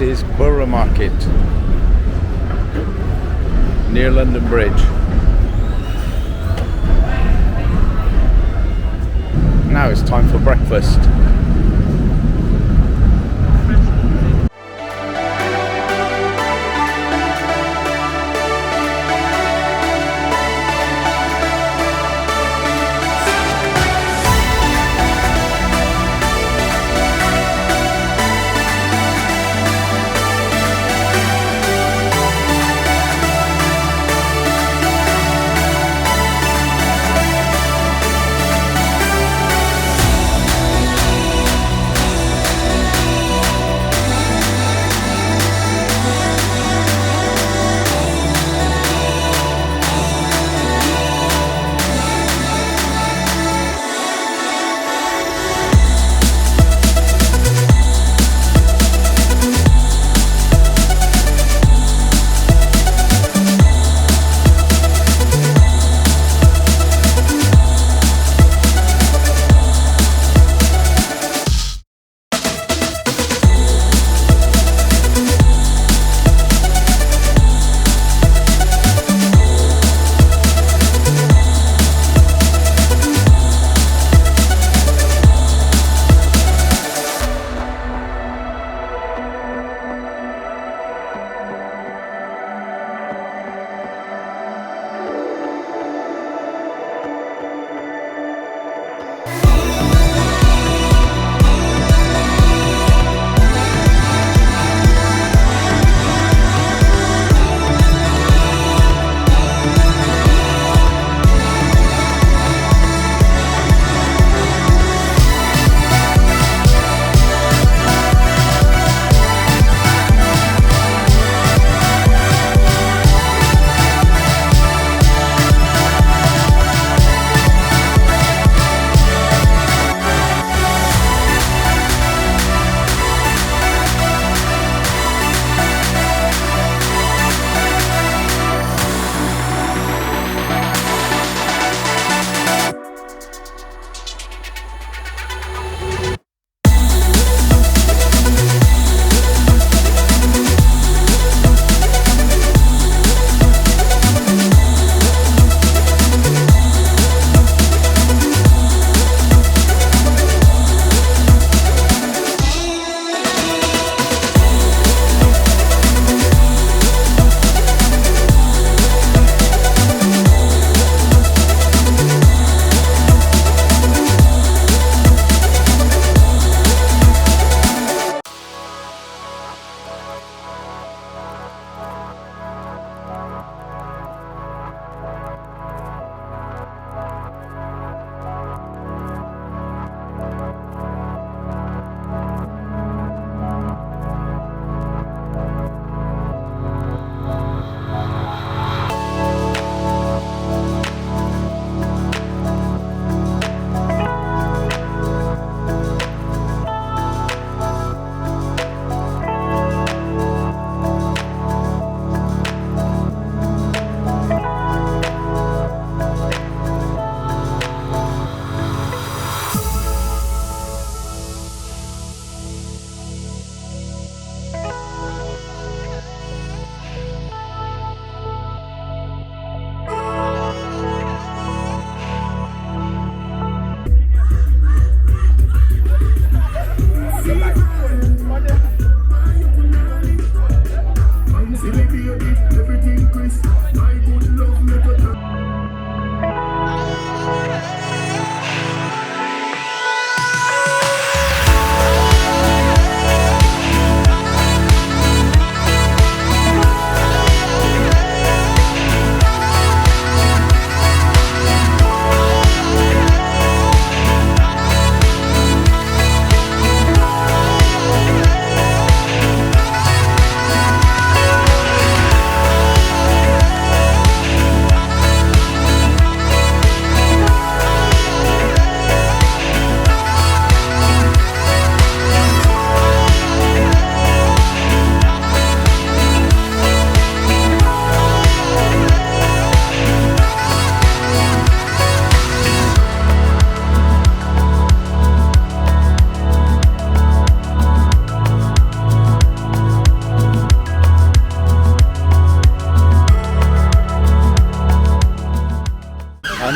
This is Borough Market near London Bridge. Now it's time for breakfast.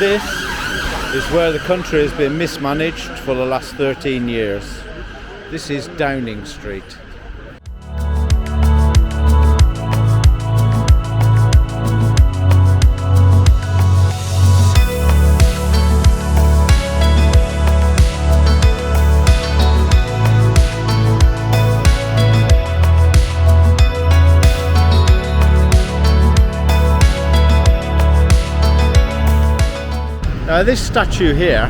this is where the country has been mismanaged for the last 13 years. This is Downing Street. This statue here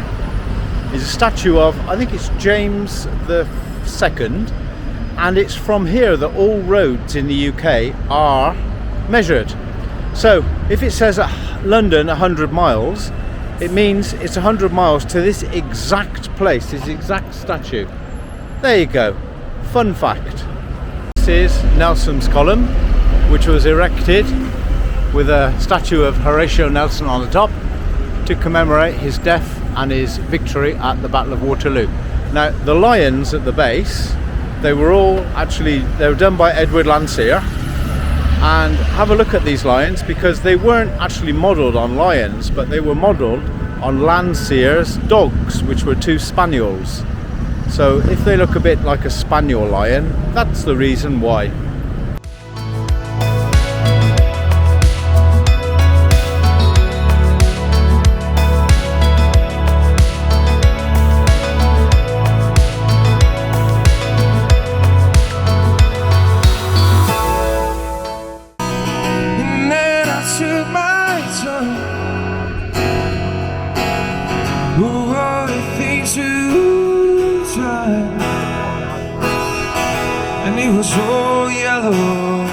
is a statue of, I think it's James the Second, and it's from here that all roads in the UK are measured. So if it says London 100 miles, it means it's 100 miles to this exact place, this exact statue. There you go, fun fact. This is Nelson's Column, which was erected with a statue of Horatio Nelson on the top to commemorate his death and his victory at the Battle of Waterloo. Now the lions at the base, they were done by Edward Landseer, and have a look at these lions because they weren't actually modelled on lions, but they were modelled on Landseer's dogs, which were 2 spaniels. So if they look a bit like a spaniel lion, that's the reason why. And he was so yellow.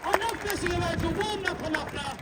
I'm not messing around to warm up and up now.